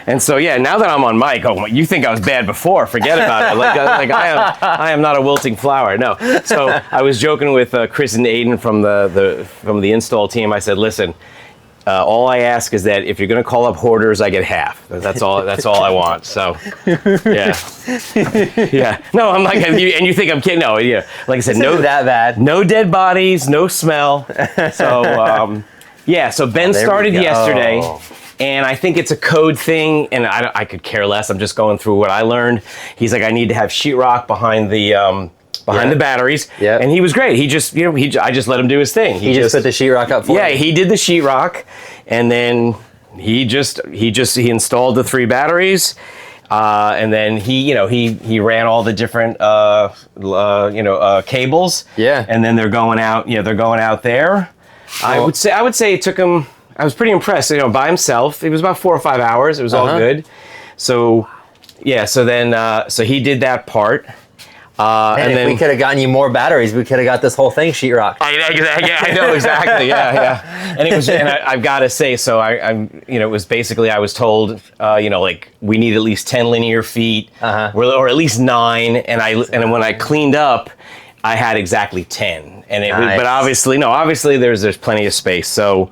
And so, yeah, now that I'm on mic, you think I was bad before? Forget about it. Like I am not a wilting flower. No. So I was joking with Chris and Aiden from the install team. I said, listen, all I ask is that if you're going to call up hoarders, I get half. That's all I want. So, yeah. Yeah. No, I'm like, and you think I'm kidding. No, yeah. Like I said, no, that bad. No dead bodies, no smell. So, yeah, so Ben started yesterday. And I think it's a code thing, and I could care less. I'm just going through what I learned. He's like, I need to have sheetrock behind the batteries. Yeah. And he was great. He just, I just let him do his thing. He just put the sheetrock up for you? Yeah, he did the sheetrock, and then he installed the 3 batteries, and then he ran all the different cables. Yeah. And then they're going out. They're going out there. I would say it took him. I was pretty impressed, by himself. It was about 4 or 5 hours. It was all good. So, yeah, so then, so he did that part. And if we could have gotten you more batteries, we could have got this whole thing sheetrock. I know, exactly, yeah. And it was, and I've got to say, so it was basically, I was told, like, we need at least 10 linear feet, or at least 9, and when I cleaned up, I had exactly 10. And nice. But obviously there's plenty of space, So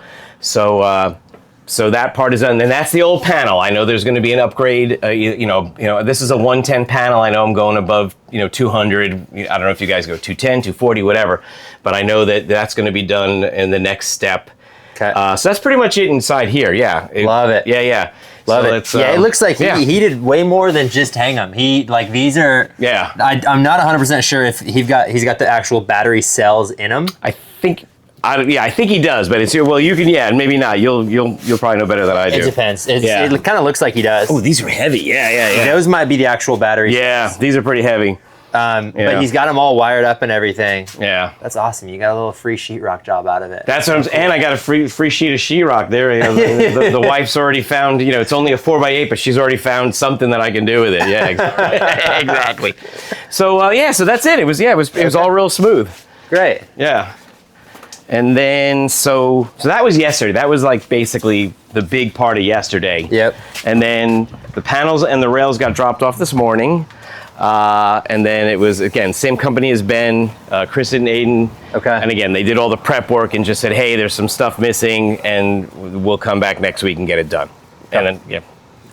that part is done, and that's the old panel. I know there's going to be an upgrade. This is a 110 panel. I know I'm going above 200. I don't know if you guys go 210, 240, whatever. But I know that's going to be done in the next step. Okay. So that's pretty much it inside here. Yeah. Love it. Yeah. Love it. It looks like he did way more than just hang them. These are. Yeah. I'm not 100% sure if he's got the actual battery cells in them. I think he does, but it's you can maybe not. You'll probably know better than I do. It depends. It kind of looks like he does. Oh, these are heavy. Yeah. Those might be the actual batteries. Yeah, these are pretty heavy. But he's got them all wired up and everything. Yeah, that's awesome. You got a little free sheetrock job out of it. That's what I'm saying. And I got a free sheet of sheetrock there. The wife's already found. It's only a 4x8, but she's already found something that I can do with it. Yeah, exactly. So so that's it. It was all real smooth. Great. Yeah. And then, so that was yesterday. That was like basically the big part of yesterday. Yep. And then the panels and the rails got dropped off this morning. And then it was, again, same company as Ben, Chris and Aiden. Okay. And again, they did all the prep work and just said, hey, there's some stuff missing, and we'll come back next week and get it done. Okay. And then,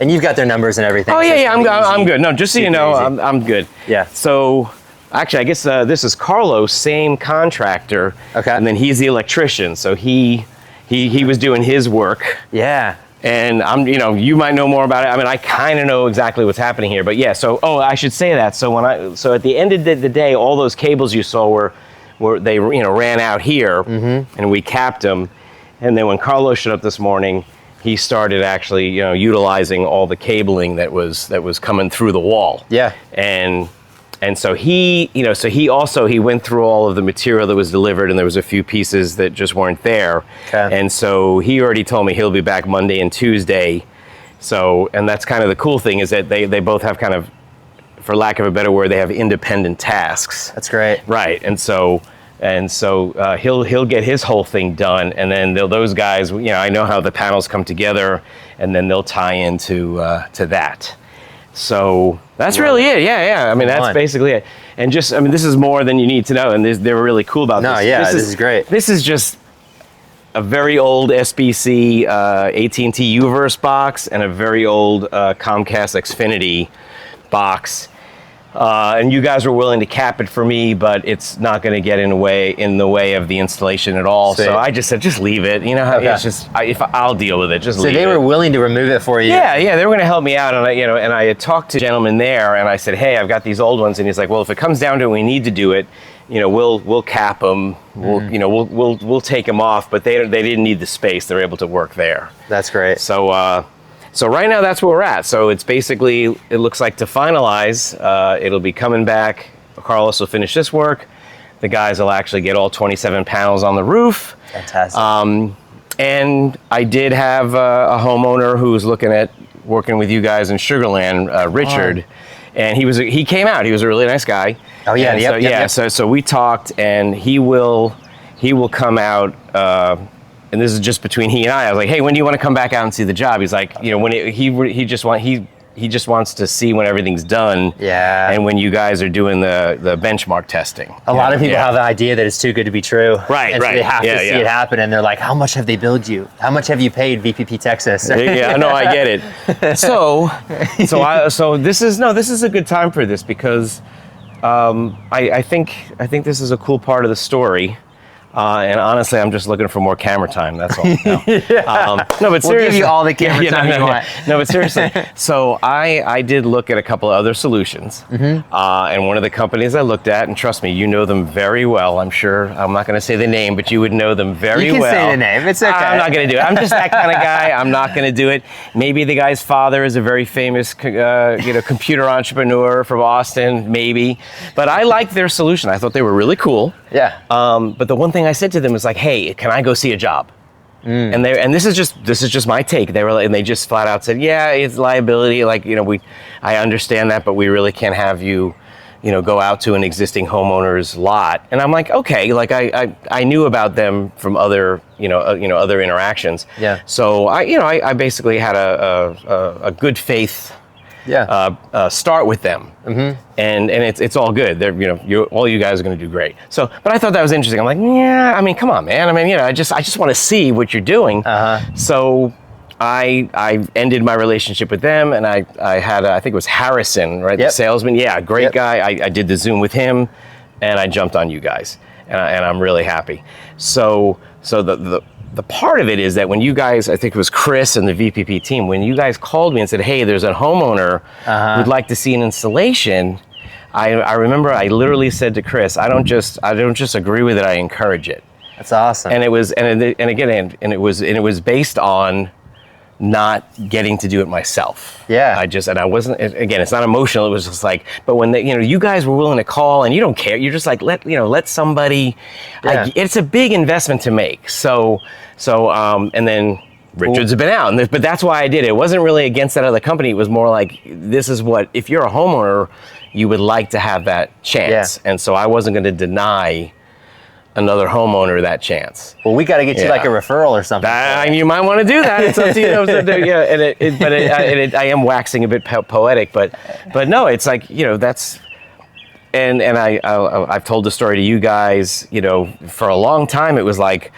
And you've got their numbers and everything. Oh, yeah, I'm good. No, just so you know, I'm good. Yeah. So... Actually, I guess this is Carlos, same contractor. Okay. And then he's the electrician, so he was doing his work. Yeah. And you might know more about it. I mean, I kind of know exactly what's happening here, but yeah. So, I should say that. So at the end of the day, all those cables you saw were they ran out here, and we capped them. And then when Carlos showed up this morning, he started actually utilizing all the cabling that was coming through the wall. Yeah. And so he went through all of the material that was delivered, and there was a few pieces that just weren't there. Okay. And so he already told me he'll be back Monday and Tuesday. So, and that's kind of the cool thing is that they both have kind of, for lack of a better word, they have independent tasks. That's great. Right. And so he'll get his whole thing done, and then those guys, I know how the panels come together, and then they'll tie into to that. So that's really it. Yeah. I mean, that's basically it. And just, this is more than you need to know. And they were really cool about this. No, yeah, this is great. This is just a very old SBC AT&T UVerse box and a very old Comcast Xfinity box. And you guys were willing to cap it for me, but it's not going to get in the way of the installation at all. Sweet. So I just said, just leave it. It's just I'll deal with it. Just leave it. So they were willing to remove it for you. Yeah, they were going to help me out, and I had talked to a gentleman there, and I said, hey, I've got these old ones, and he's like, well, if it comes down to it, we need to do it. We'll cap them. We'll take them off, but they didn't need the space. They're able to work there. That's great. So right now that's where we're at. So it's basically, it looks like to finalize, it'll be coming back. Carlos will finish this work. The guys will actually get all 27 panels on the roof. Fantastic. And I did have a homeowner who was looking at working with you guys in Sugar Land, Richard. And he came out. He was a really nice guy. Oh yeah, So we talked, and he will come out and this is just between he and I was like, hey, when do you want to come back out and see the job? He's like, you know, when he just wants to see when everything's done. Yeah. And when you guys are doing the benchmark testing. A lot of people have the idea that it's too good to be true. Right, and right. So they have to see it happen, and they're like, how much have they billed you? How much have you paid VPP Texas? Yeah, no, I get it. So this is a good time for this because I think this is a cool part of the story. And honestly, I'm just looking for more camera time. That's all. No, no but seriously, we'll give you all the camera time you want. No, but seriously. So I did look at a couple of other solutions, and one of the companies I looked at, and trust me, you know them very well. I'm sure I'm not going to say the name, but you would know them very well. You can say the name. It's okay. I'm not going to do it. I'm just that kind of guy. I'm not going to do it. Maybe the guy's father is a very famous, computer entrepreneur from Austin. Maybe, but I liked their solution. I thought they were really cool. Yeah. But the one thing I said to them was like, "Hey, can I go see a job?" And this is just my take. They just flat out said, "Yeah, it's liability. Like, I understand that, but we really can't have you, go out to an existing homeowner's lot." And I'm like, "Okay." Like I knew about them from other other interactions. Yeah. So I basically had a good faith. Start with them, and it's all good. They're all you guys are going to do great. So, but I thought that was interesting. I'm like, yeah, I mean, come on, man. I mean, I just want to see what you're doing. So I ended my relationship with them, and I had I think it was Harrison, right, the salesman. Yeah, great guy. I did the Zoom with him, and I jumped on you guys, and I'm really happy. So the part of it is that when you guys, I think it was Chris and the VPP team, when you guys called me and said, hey, there's a homeowner who'd like to see an installation, I remember I literally said to Chris, I don't just agree with it, I encourage it. That's awesome. And it was based on not getting to do it myself. Yeah. I wasn't, again, it's not emotional. It was just like, but when you guys were willing to call and you don't care, you're just like, let somebody, it's a big investment to make. So, and then Richard's been out, but that's why I did it. It wasn't really against that other company. It was more like, this is what, if you're a homeowner, you would like to have that chance. Yeah. And so I wasn't going to deny another homeowner that chance. Well, we got to get you like a referral or something. You might want to do that. It's up to you. I am waxing a bit poetic, but no, it's like that's. And I've told the story to you guys. For a long time, it was like,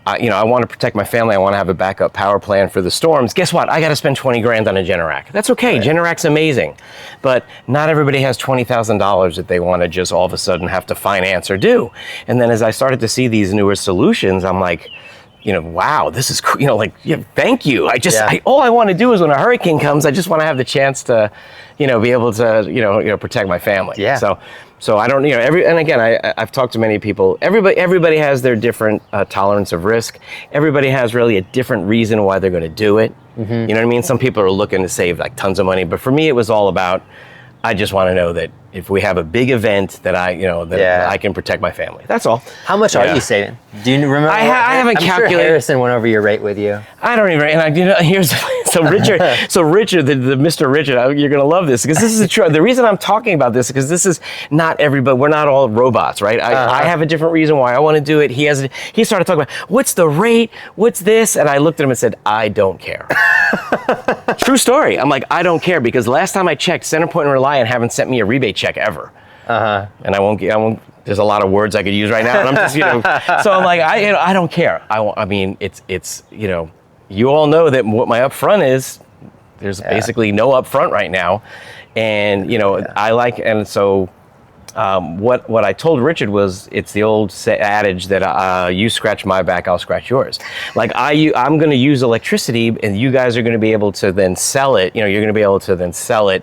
I want to protect my family. I want to have a backup power plan for the storms. Guess what? I got to spend $20 grand on a Generac. That's okay. Right. Generac's amazing, but not everybody has $20,000 that they want to just all of a sudden have to finance or do. And then as I started to see these newer solutions, I'm like, wow, this is cool. Thank you. All I want to do is when a hurricane comes, I just want to have the chance to, be able to, protect my family. Yeah. So I don't, and again, I've talked to many people. Everybody has their different tolerance of risk. Everybody has really a different reason why they're going to do it. Mm-hmm. You know what I mean? Some people are looking to save like tons of money, but for me, it was all about, I just want to know that if we have a big event that I can protect my family. That's all. How much are you saving? Do you remember? I haven't calculated. Sure Harrison went over your rate with you. I don't even. And here's so Richard, the Mr. Richard. You're gonna love this because this is the truth. The reason I'm talking about this is because this is not everybody. We're not all robots, right? I have a different reason why I want to do it. He started talking about what's the rate, what's this, and I looked at him and said, I don't care. True story. I'm like, I don't care because last time I checked, CenterPoint and Reliant haven't sent me a rebate check ever. And I won't. There's a lot of words I could use right now, and I'm just, So I'm like, I don't care. I mean, it's you all know that what my upfront is. There's basically no upfront right now, and I like, and so what I told Richard was, it's the old adage that you scratch my back, I'll scratch yours. Like I'm going to use electricity, and you guys are going to be able to then sell it. You're going to be able to then sell it.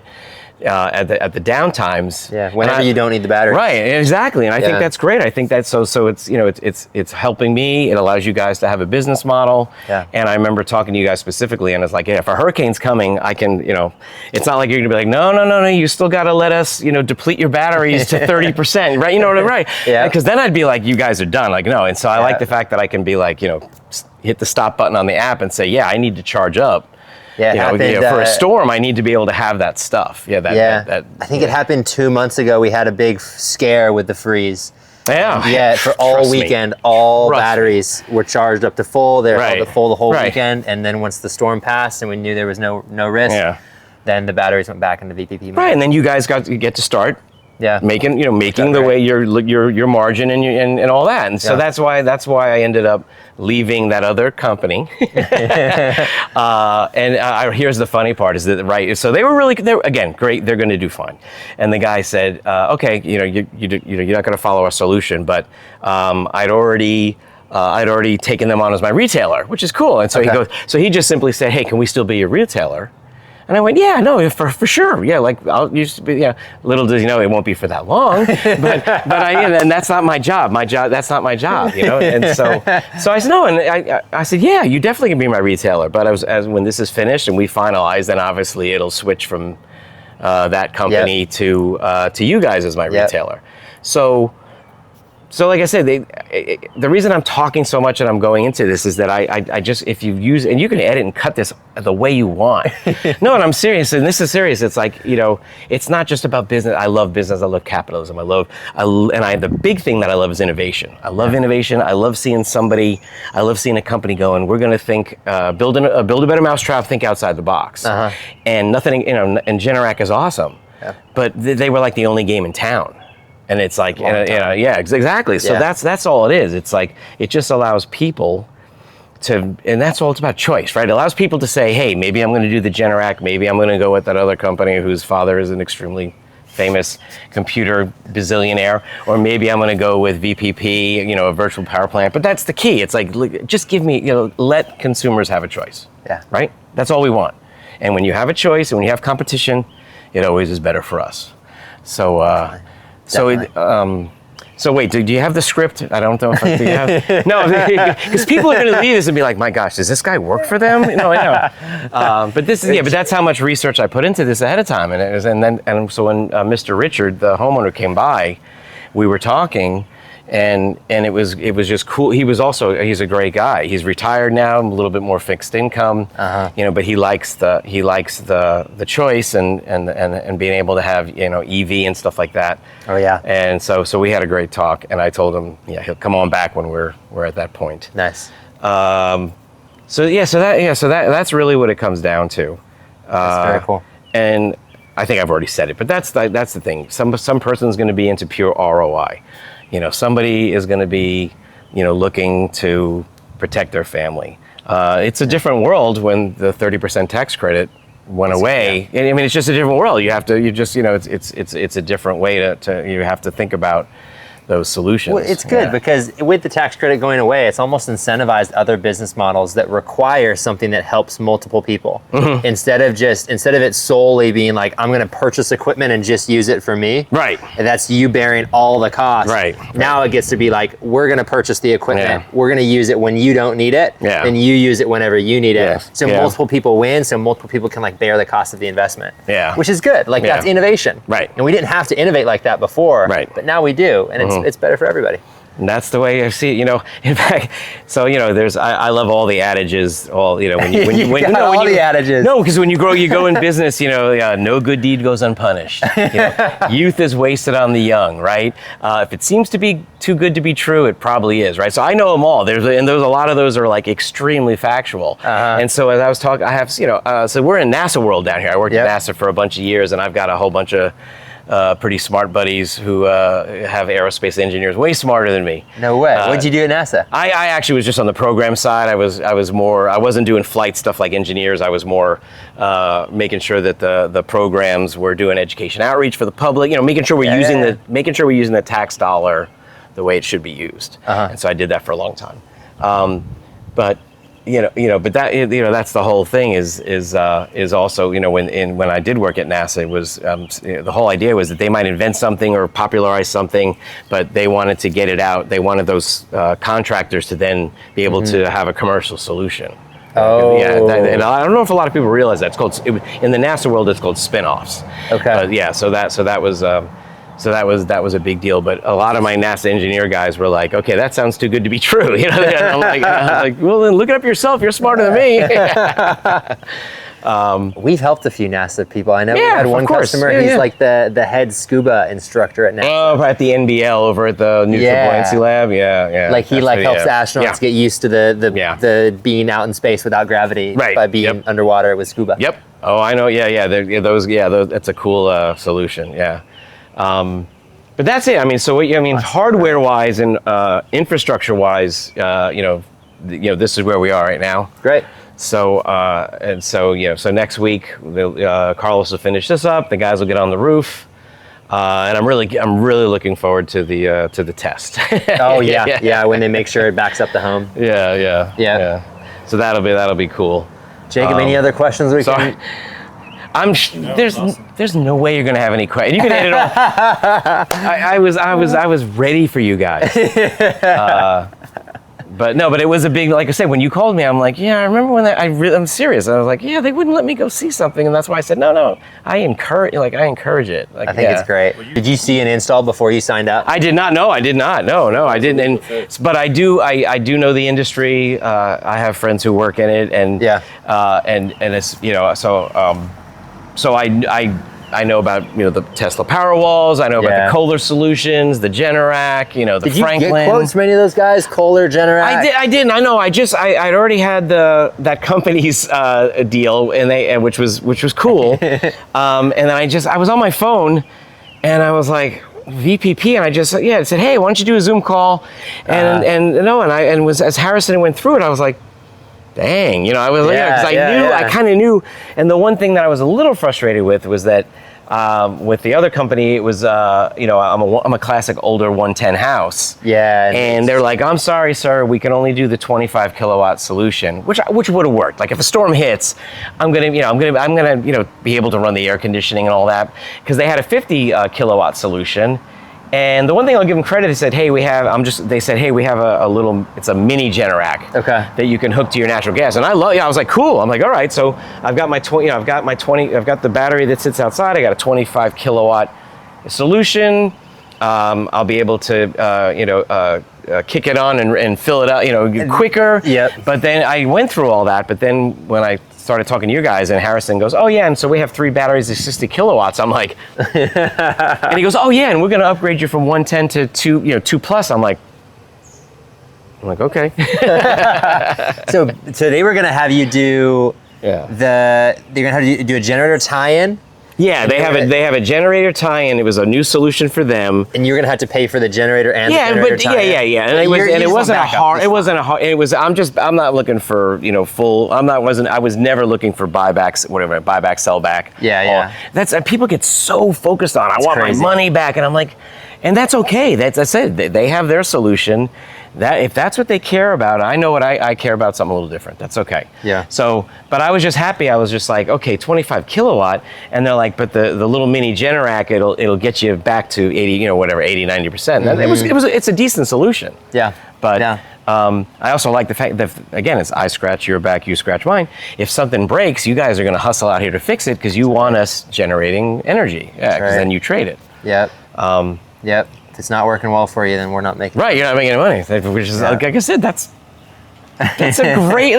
At the downtimes, whenever you don't need the battery, right? Exactly, and I think that's great. I think that's so it's it's helping me. It allows you guys to have a business model. And I remember talking to you guys specifically, and it's like, if a hurricane's coming, I can, it's not like you're gonna be like, no, you still got to let us, deplete your batteries to 30%, right? Right? Yeah. Because then I'd be like, you guys are done. Like, no. And so I like the fact that I can be like, hit the stop button on the app and say, I need to charge up. For a storm, I need to be able to have that stuff. I think it happened 2 months ago. We had a big scare with the freeze, Yeah. Yeah, for all weekend, all Trust batteries were charged up to full. They were held Right. to full the whole Right. weekend, and then once the storm passed and we knew there was no risk, Yeah. then the batteries went back into VPP mode. Right, and then you guys get to start Yeah. making the way your margin and all that, and so Yeah. that's why I ended up leaving that other company. Here's the funny part is that so they're again great, they're going to do fine, and the guy said, okay, you're not going to follow our solution, but I'd already taken them on as my retailer, which is cool, and so he just simply said, hey, can we still be your retailer? And I went, yeah, no, for sure. Yeah, like I'll used to be, yeah. Little does he know it won't be for that long, and that's not my job. That's not my job, And so I said, no, and I said, yeah, you definitely can be my retailer. But when this is finished and we finalize, then obviously it'll switch from that company to you guys as my retailer. So like I said, the reason I'm talking so much and I'm going into this is that I just, if you use, and you can edit and cut this the way you want. No, and I'm serious, and this is serious. It's like, it's not just about business. I love business. I love capitalism. The big thing that I love is innovation. I love innovation. I love seeing a company going, we're going to think, build a better mousetrap, think outside the box. And nothing, and Generac is awesome. Yeah. But they were like the only game in town. And it's like, exactly. So that's all it is. It's like, it just allows people to, and that's all it's about, choice, right? It allows people to say, hey, maybe I'm going to do the Generac, maybe I'm going to go with that other company whose father is an extremely famous computer bazillionaire, or maybe I'm going to go with VPP, a virtual power plant. But that's the key. It's like, just give me, let consumers have a choice. Yeah. Right? That's all we want. And when you have a choice and when you have competition, it always is better for us. So, So wait, do you have the script? I don't know if do you have. No, because people are going to leave this and be like, "My gosh, does this guy work for them?" No, I know. But that's how much research I put into this ahead of time, so when Mr. Richard, the homeowner, came by, we were talking, and it was just cool. He's a great guy. He's retired now, a little bit more fixed income, but he likes the choice and being able to have EV and stuff like that. Oh yeah. And so we had a great talk, and I told him, he'll come on back when we're at that point. Nice. So that's really what it comes down to. That's very cool. And I think I've already said it, but that's the thing. Some person's going to be into pure ROI. Somebody is going to be, looking to protect their family. It's a different world when the 30% tax credit went away. Yeah. I mean, it's just a different world. It's a different way to you have to think about those solutions. Well, it's good because with the tax credit going away, it's almost incentivized other business models that require something that helps multiple people. Mm-hmm. Instead of it solely being like, I'm going to purchase equipment and just use it for me. Right. And that's you bearing all the costs. Right. Now it gets to be like, we're going to purchase the equipment. Yeah. We're going to use it when you don't need it. Yeah. And you use it whenever you need it. So multiple people win. So multiple people can bear the cost of the investment. Yeah. Which is good. That's innovation. Right. And we didn't have to innovate like that before. Right. But now we do. And it's better for everybody. And that's the way I see it, In fact, so I love all the adages. All the adages. No, because when you go in business, no good deed goes unpunished. Youth is wasted on the young, right? If it seems to be too good to be true, it probably is, right? So I know them all. There's a lot of those are extremely factual. Uh-huh. And so as I was talking, I have so we're in NASA world down here. I worked at NASA for a bunch of years, and I've got a whole bunch of pretty smart buddies who have aerospace engineers way smarter than me. No way. What did you do at NASA? I actually was just on the program side. I wasn't doing flight stuff like engineers. I was more making sure that the programs were doing education outreach for the public. Making sure we're using the tax dollar the way it should be used. Uh-huh. And so I did that for a long time. But that's the whole thing is also, when I did work at NASA, it was, the whole idea was that they might invent something or popularize something, but they wanted to get it out. They wanted those contractors to then be able to have a commercial solution. Oh. Yeah, and I don't know if a lot of people realize that. In the NASA world, it's called spin-offs. Okay. So that was a big deal, but a lot of my NASA engineer guys were like, "Okay, that sounds too good to be true." I'm like, "Well, then look it up yourself. You're smarter than me." We've helped a few NASA people. I know we Yeah, had of one course. customer. Yeah, he's yeah. like the head scuba instructor at NASA. Oh, at the NBL over at the Neutral Yeah. Buoyancy Lab. Yeah. Like he That's like what- helps yeah. astronauts Yeah. get used to the Yeah. being out in space without gravity Right. by being Yep. underwater with scuba. Yep. Oh, I know. Yeah. Those. That's a cool solution. Yeah. But that's it. I mean, so hardware-wise and infrastructure-wise, this is where we are right now. Great. So so next week, Carlos will finish this up. The guys will get on the roof, and I'm really looking forward to the test. Oh yeah. When they make sure it backs up the home. Yeah. So that'll be cool. Jacob, any other questions we Sorry. can? There's no way you're gonna have any questions. You can edit all. I was ready for you guys. But it was a big, like I said, when you called me, I'm like, yeah, I remember when I'm serious. I was like, yeah, they wouldn't let me go see something, and that's why I said, no, I encourage it. Like, I think it's great. Did you see an install before you signed up? I did not know. I did not. No, I didn't. But I do know the industry. I have friends who work in it, and and it's so I know about the Tesla Powerwalls. I know about the Kohler solutions, the Generac. The Did you Franklin. get quotes from any of those guys? Kohler, Generac? I didn't. I know. I'd already had that company's deal, and which was cool. And then I was on my phone, and I was like, VPP, and it said, hey, why don't you do a Zoom call? And was as Harrison went through it, I was like, dang, I was because I kind of knew. And the one thing that I was a little frustrated with was that with the other company, it was I'm a classic older 110 house. Yeah. And they're like, I'm sorry, sir, we can only do the 25 kilowatt solution, which would have worked. Like if a storm hits, I'm gonna be able to run the air conditioning and all that, because they had a 50 kilowatt solution. And the one thing I'll give them credit, they said, hey, we have a little, it's a mini Generac that you can hook to your natural gas. And I was like, cool. I'm like, all right. So I've got I've got the battery that sits outside. I got a 25 kilowatt solution. I'll be able to, kick it on and fill it out, quicker. Yep. But then I went through all that. But then when I started talking to you guys, and Harrison goes, oh yeah, and so we have 3 batteries of 60 kilowatts. I'm like, and he goes, oh yeah, and we're gonna upgrade you from 110 to 2 plus. I'm like, okay. So they were gonna have you do they're gonna have you do a generator tie-in. Yeah, they have a generator tie-in. It was a new solution for them. And you're gonna have to pay for the generator and the generator tie-in. Yeah. And it wasn't a hard. I'm not looking for full. I was never looking for buybacks, whatever, buyback, sellback. Yeah. That's people get so focused on. I want crazy. my money back, and I'm like, and that's okay. I said they have their solution. That if that's what they care about, I know what I care about, something a little different. That's okay. Yeah. So, but I was just happy. I was just like, okay, 25 kilowatt, and they're like, but the little mini Generac, it'll get you back to 80, 80, 90%. It's a decent solution. Yeah. But I also like the fact that, again, it's I scratch your back, you scratch mine. If something breaks, you guys are going to hustle out here to fix it because you want us generating energy. Yeah, because then you trade it. Yep. Yep. If it's not working well for you, then we're not making. Right, you're not making any money. Which is like I said, that's a great.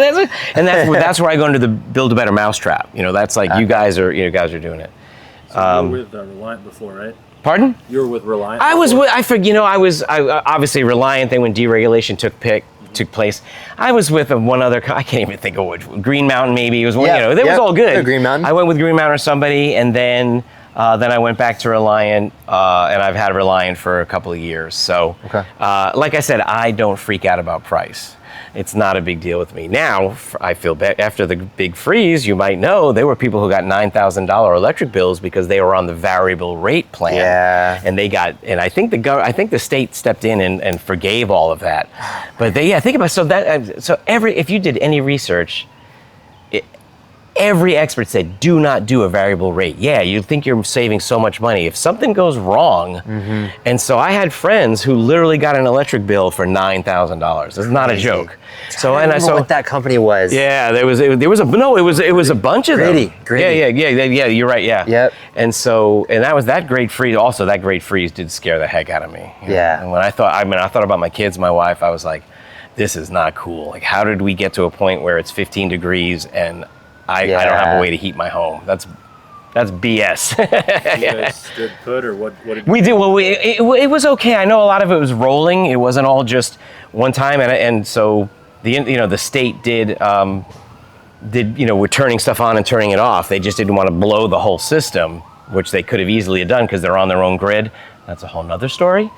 That's where I go into the build a better mousetrap. That's like you guys are doing it. So you were with Reliant before, right? Pardon? You were with Reliant. I was obviously Reliant. Then when deregulation took place, I was with one other. I can't even think of what. Green Mountain maybe. It was one. That was all good. Green Mountain. I went with Green Mountain or somebody, and then I went back to Reliant, and I've had Reliant for a couple of years. So, like I said, I don't freak out about price. It's not a big deal with me. Now, I feel after the big freeze, you might know, there were people who got $9,000 electric bills because they were on the variable rate plan. Yeah. And I think the state stepped in and forgave all of that. But think about if you did any research, every expert said, do not do a variable rate. Yeah, you think you're saving so much money. If something goes wrong, and so I had friends who literally got an electric bill for $9,000. It's not a joke. So I don't know what that company was. Yeah, it was a bunch of them. Gritty. Yeah, you're right, yeah. Yep. And that great freeze, also that great freeze did scare the heck out of me. Yeah. And when I thought about my kids, my wife, I was like, this is not cool. Like, how did we get to a point where it's 15 degrees and I don't have Yeah. a way to heat my home. That's BS. You guys stood put, or what did We did well. It was okay. I know a lot of it was rolling. It wasn't all just one time, and so the state did were turning stuff on and turning it off. They just didn't want to blow the whole system, which they could have easily have done because they're on their own grid. That's a whole nother story.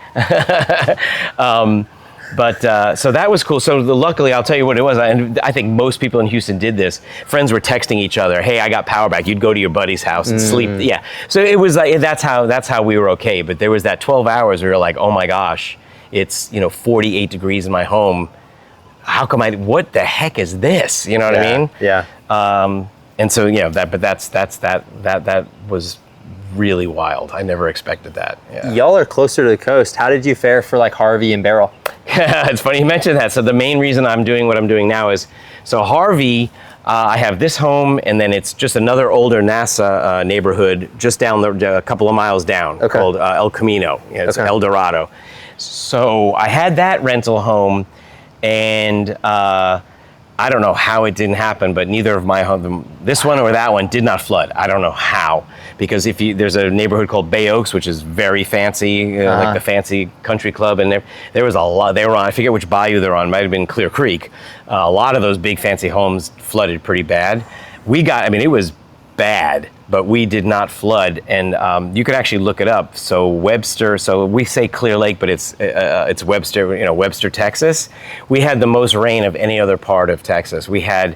So that was cool. So luckily, I'll tell you what it was. And I think most people in Houston did this. Friends were texting each other, "Hey, I got power back." You'd go to your buddy's house and sleep. Yeah. So it was like that's how we were okay. But there was that 12 hours where we were like, "Oh my gosh, it's 48 degrees in my home. How come what the heck is this?" You know what I mean? Yeah. And so that was really wild. I never expected that. Yeah. Y'all are closer to the coast. How did you fare for like Harvey and Beryl? It's funny you mentioned that. So the main reason I'm doing what I'm doing now is, so Harvey, I have this home, and then it's just another older NASA neighborhood just down a couple of miles down called El Camino. It's El Dorado. So I had that rental home, and I don't know how it didn't happen, but neither of my home, this one or that one, did not flood. I don't know how, because there's a neighborhood called Bay Oaks, which is very fancy, like the fancy country club, and there was a lot. They were on, I forget which bayou they're on. Might have been Clear Creek. A lot of those big fancy homes flooded pretty bad. It was bad, but we did not flood, and you could actually look it up. So Webster, so we say Clear Lake, but it's Webster, Webster, Texas. We had the most rain of any other part of Texas. We had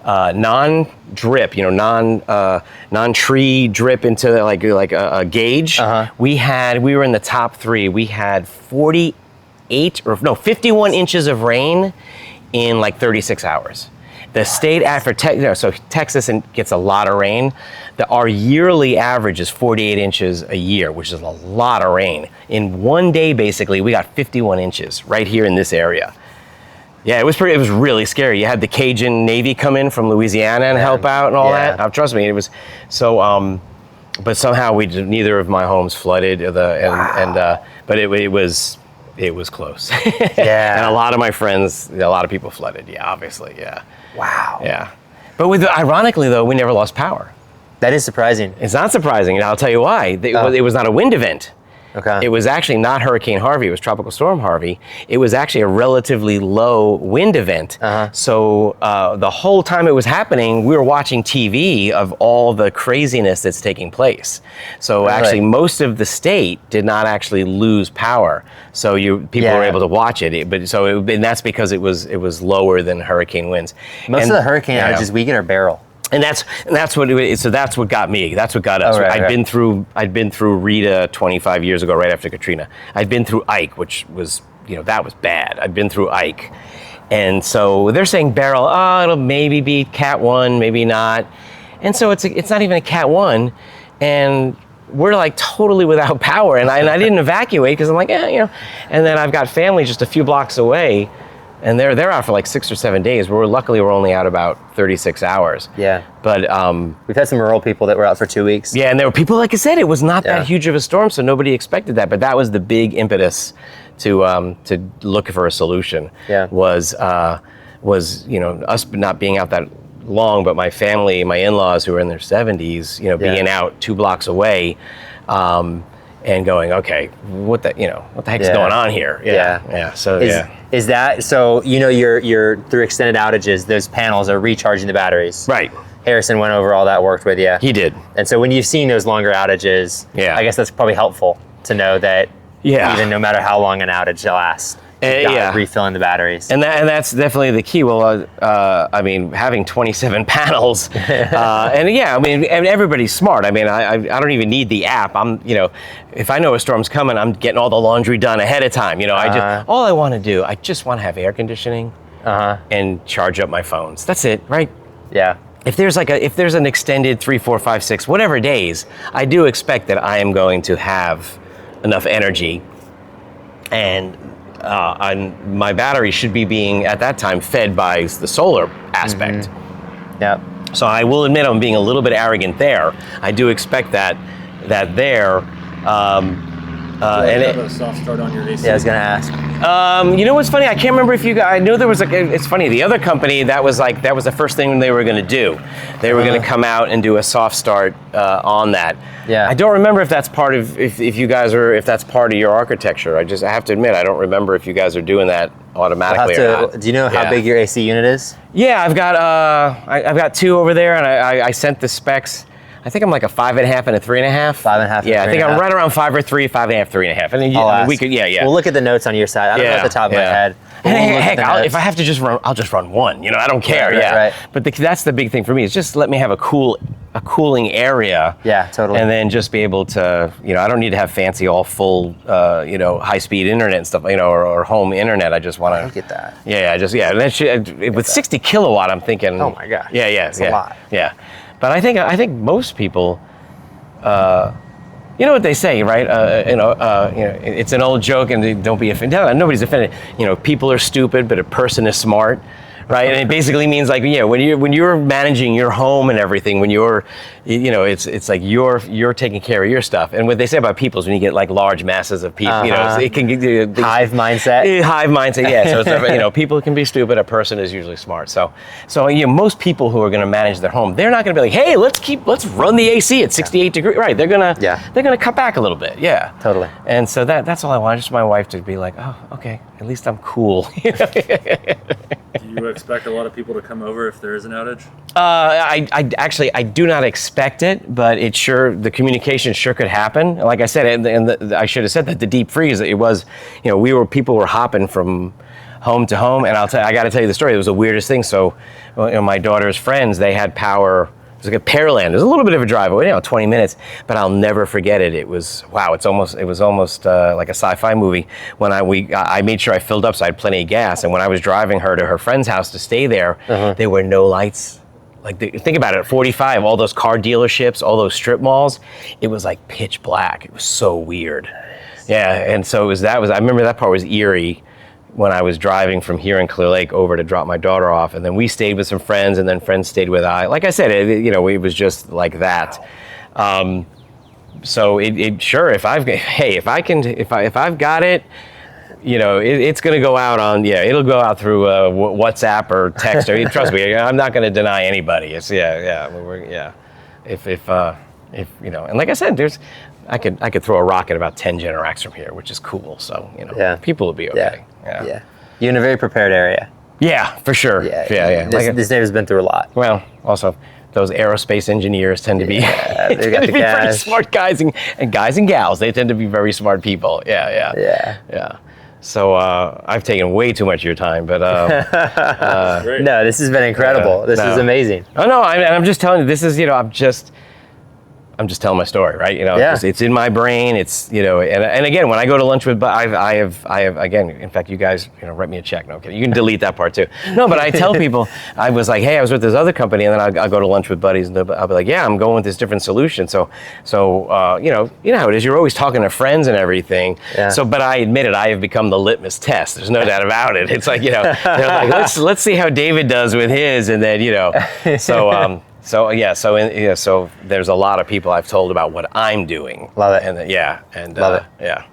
non-drip, non-tree drip into like a gauge. We were in the top 3. We had 51 inches of rain in like 36 hours. The state so Texas gets a lot of rain. Our yearly average is 48 inches a year, which is a lot of rain. In one day, basically, we got 51 inches right here in this area. Yeah, it was really scary. You had the Cajun Navy come in from Louisiana and help out and all that. Trust me, it was so. But somehow neither of my homes flooded. But it was close. Yeah. And a lot of my friends, a lot of people flooded. Yeah, obviously. Yeah. Wow. Yeah. But ironically, though, we never lost power. That is surprising. It's not surprising, and I'll tell you why. It was not a wind event. Okay. It was actually not Hurricane Harvey. It was Tropical Storm Harvey. It was actually a relatively low wind event. So the whole time it was happening, we were watching TV of all the craziness that's taking place. So actually, most of the state did not actually lose power. So people were able to watch it. And that's because it was lower than hurricane winds. Most of the hurricane outages we get are Beryl. And that's what got me. That's what got us. I'd been through Rita 25 years ago, right after Katrina. I'd been through Ike, which was that was bad. I'd been through Ike, and so they're saying Beryl. Oh, it'll maybe be Cat 1, maybe not. And so it's not even a Cat 1, and we're like totally without power. And I didn't evacuate because I'm like, And then I've got family just a few blocks away. And they're out for like 6 or 7 days. Luckily we're only out about 36 hours. Yeah. But we've had some rural people that were out for 2 weeks. Yeah, and there were people, like I said, it was not that huge of a storm, so nobody expected that. But that was the big impetus to look for a solution. Yeah. Was us not being out that long, but my family, my in-laws who were in their 70s, being out 2 blocks away. And going, okay, what the heck's going on here? Yeah. So Is that so? You're through extended outages. Those panels are recharging the batteries. Right. Harrison went over all that, worked with you. He did. And so when you've seen those longer outages, I guess that's probably helpful to know that. Even no matter how long an outage lasts, refilling the batteries. And that's definitely the key. Well, having 27 panels, and everybody's smart. I don't even need the app. If I know a storm's coming, I'm getting all the laundry done ahead of time. All I want to do, I just want to have air conditioning and charge up my phones. That's it, right? Yeah. If there's an extended 3, 4, 5, 6, whatever days, I do expect that I am going to have enough energy, and my battery should be being at that time fed by the solar aspect. Yeah. So I will admit I'm being a little bit arrogant there. I do expect that there. And have it, a soft start on your AC. Yeah, I was gonna ask. you know what's funny? I can't remember if you guys. I know there was like. It's funny. The other company that was the first thing they were going to do. They were going to come out and do a soft start on that. Yeah. I don't remember if that's part of if you guys are if that's part of your architecture. I have to admit I don't remember if you guys are doing that automatically or not. Do you know how Yeah. big your AC unit is? Yeah, I've got I've got two over there, and I sent the specs. I think I'm like a 5.5 and a 3.5. 5.5 Yeah, I and think I'm 3.5. right around 5 or 3, 5.5, 3.5. And then I'll ask. we could, yeah. We'll look at the notes on your side. I don't know Yeah, off the top of my yeah. head. but we'll look at Heck, the notes. if I have to just run, I'll just run one. You know, I don't care. Right, yeah. right. But that's the big thing for me is just let me have a cooling area. Yeah, totally. And then just be able to, I don't need to have fancy all full, high speed internet and stuff, or home internet. I just want to. Look at that. Yeah, And that with 60 kilowatt, I'm thinking. Oh my gosh. Yeah, That's a lot. Yeah, but I think most people. You know what they say, right? It's an old joke, and don't be offended. Nobody's offended. People are stupid, but a person is smart, right? And it basically means like, when you're managing your home and everything, when you're, it's like you're taking care of your stuff. And what they say about people is when you get like large masses of people, it can get Hive mindset. Hive mindset, yeah. So it's, people can be stupid. A person is usually smart. So most people who are going to manage their home, they're not going to be like, hey, let's run the AC at 68 degrees. Right? They're gonna cut back a little bit. Yeah. Totally. And so that's all I want. Just my wife to be like, oh, okay, at least I'm cool. Do you expect a lot of people to come over if there is an outage? I do not expect it, but the communication sure could happen. Like I said, I should have said that the deep freeze, it was, people were hopping from home to home, and I got to tell you the story. It was the weirdest thing. So, my daughter's friends, they had power. It was like a Pearland. It was a little bit of a drive away, 20 minutes, but I'll never forget it. It was almost like a sci-fi movie. When I made sure I filled up so I had plenty of gas, and when I was driving her to her friend's house to stay there, there were no lights. Like, think about it, at 45, all those car dealerships, all those strip malls, it was like pitch black. It was so weird. Yeah, and so I remember that part was eerie when I was driving from here in Clear Lake over to drop my daughter off. And then we stayed with some friends, and then friends stayed with I. Like I said, it was just like that. So if I've got it, it's going to go out on, it'll go out through WhatsApp or text. Or trust me, I'm not going to deny anybody. It's If and like I said, I could throw a rocket about 10 Generacs from here, which is cool. So people will be okay. Yeah. You're in a very prepared area. Yeah, for sure. Yeah. This neighbor's been through a lot. Well, also, those aerospace engineers tend to be, they got the pretty cash. smart guys and guys and gals. They tend to be very smart people. Yeah. So I've taken way too much of your time, but Great. No, this has been incredible. This is amazing. oh no, I'm just telling you. This is I'm just telling my story, right? It's in my brain. It's and again, when I go to lunch with, I have again. In fact, you guys, write me a check. No, kidding. You can delete that part too. No, but I tell people, I was like, hey, I was with this other company, and then I'll go to lunch with buddies, and I'll be like, yeah, I'm going with this different solution. So you know how it is. You're always talking to friends and everything. Yeah. So, but I admit it, I have become the litmus test. There's no doubt about it. It's like they're like, let's see how David does with his, and then so. So there's a lot of people I've told about what I'm doing. Love it. And Love it. Yeah.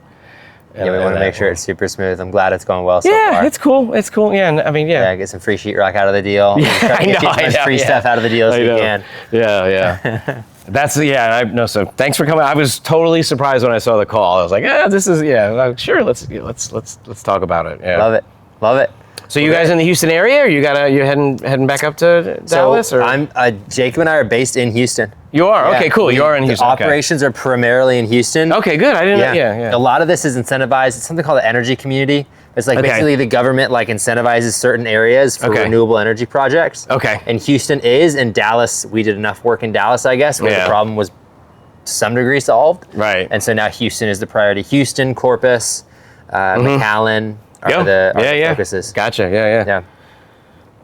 We want to make sure it's super smooth. I'm glad it's going well so Yeah, far. it's cool. It's cool. Yeah, and I mean, yeah. Get some free sheetrock out of the deal. Try to get as much free stuff out of the deal as we can. Yeah. That's So thanks for coming. I was totally surprised when I saw the call. I was like, this is sure. Let's talk about it. Yeah. Love it. So you guys in the Houston area, or you're heading back up to Dallas? So or? Jacob and I are based in Houston. You are? Yeah. Okay, cool. You are in Houston. The operations are primarily in Houston. Okay, good. I didn't know. Yeah. A lot of this is incentivized. It's something called the energy community. It's like basically the government incentivizes certain areas for renewable energy projects. Okay. And Houston is, and Dallas, we did enough work in Dallas, I guess, where the problem was to some degree solved. Right. And so now Houston is the priority. Houston, Corpus, McAllen are the focuses. Gotcha.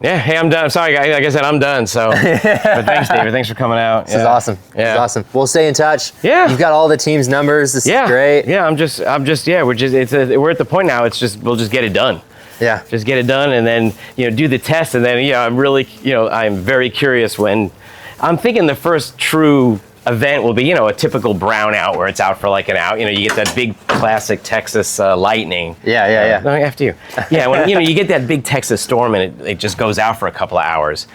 Yeah, hey, I'm done. Sorry, like I said, I'm done. So, but thanks, David. Thanks for coming out. This is awesome. Yeah. This is awesome. We'll stay in touch. Yeah. You've got all the team's numbers. This is great. Yeah, we're at the point now. We'll just get it done. Yeah. Just get it done, and then do the test, and then I'm really I'm very curious when I'm thinking the first true event will be, you know, a typical brownout where it's out for like an hour. You know, you get that big classic Texas lightning. Yeah. No, after you. Yeah, when you know you get that big Texas storm and it just goes out for a couple of hours.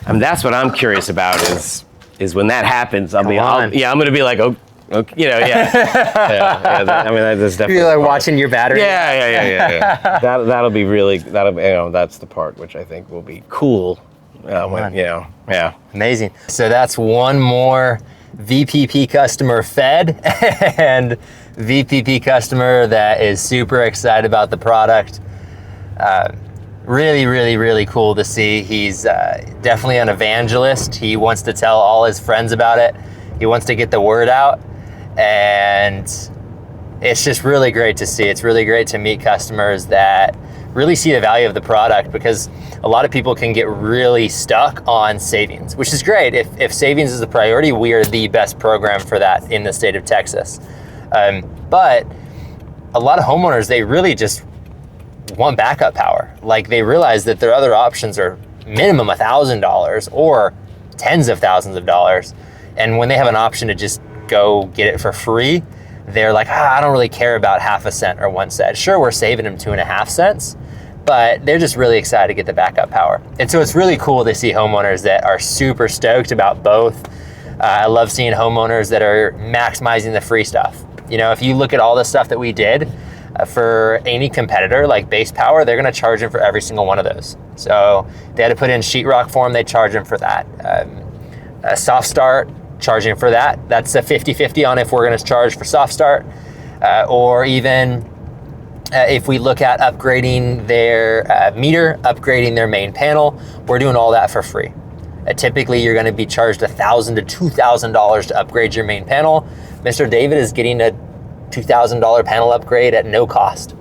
That's what I'm curious about is when that happens. I'm gonna be like, oh, okay, you know, that's definitely. You're like watching your battery. Yeah. That'll be really. That's the part which I think will be cool. Amazing. So that's one more VPP customer fed and VPP customer that is super excited about the product. Really, really, really cool to see. He's definitely an evangelist. He wants to tell all his friends about it. He wants to get the word out. And it's just really great to see. It's really great to meet customers that really see the value of the product, because a lot of people can get really stuck on savings, which is great. If savings is a priority, we are the best program for that in the state of Texas. But a lot of homeowners, they really just want backup power. Like, they realize that their other options are minimum $1,000 or tens of thousands of dollars. And when they have an option to just go get it for free, they're like, I don't really care about half a cent or 1 cent. Sure, we're saving them 2.5 cents, but they're just really excited to get the backup power. And so it's really cool to see homeowners that are super stoked about both. I love seeing homeowners that are maximizing the free stuff. You know, if you look at all the stuff that we did for any competitor like Base Power, they're gonna charge them for every single one of those. So they had to put in sheetrock for them, they charge them for that. A soft start, charging for that. That's a 50-50 on if we're going to charge for soft start, or even if we look at upgrading their meter, upgrading their main panel, we're doing all that for free. Typically, you're going to be charged $1,000 to $2,000 to upgrade your main panel. Mr. David is getting a $2,000 panel upgrade at no cost.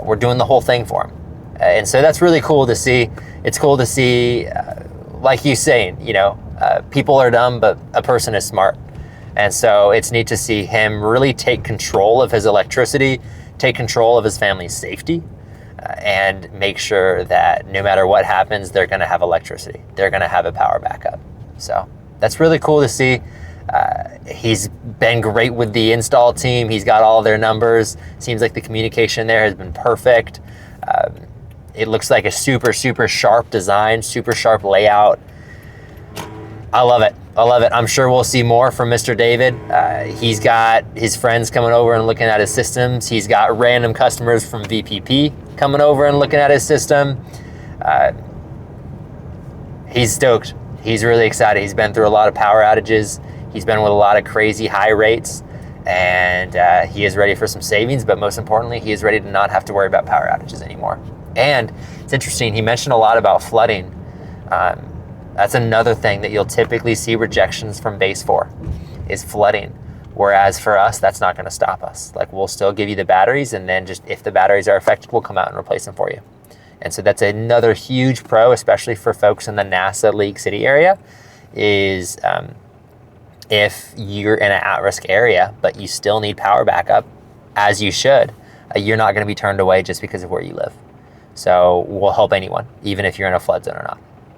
We're doing the whole thing for him. And so that's really cool to see. It's cool to see, like you saying, you know, people are dumb, but a person is smart. And so it's neat to see him really take control of his electricity, take control of his family's safety, and make sure that no matter what happens, they're gonna have electricity. They're gonna have a power backup. So that's really cool to see. He's been great with the install team. He's got all their numbers. Seems like the communication there has been perfect. It looks like a super, super sharp design, super sharp layout. I love it. I'm sure we'll see more from Mr. David. He's got his friends coming over and looking at his systems. He's got random customers from VPP coming over and looking at his system. He's stoked. He's really excited. He's been through a lot of power outages. He's been with a lot of crazy high rates, and he is ready for some savings, but most importantly, he is ready to not have to worry about power outages anymore. And it's interesting, he mentioned a lot about flooding. That's another thing that you'll typically see rejections from Base for, is flooding. Whereas for us, that's not gonna stop us. Like, we'll still give you the batteries, and then just if the batteries are affected, we'll come out and replace them for you. And so that's another huge pro, especially for folks in the NASA League City area, is if you're in an at-risk area, but you still need power backup, as you should, you're not gonna be turned away just because of where you live. So we'll help anyone, even if you're in a flood zone or not.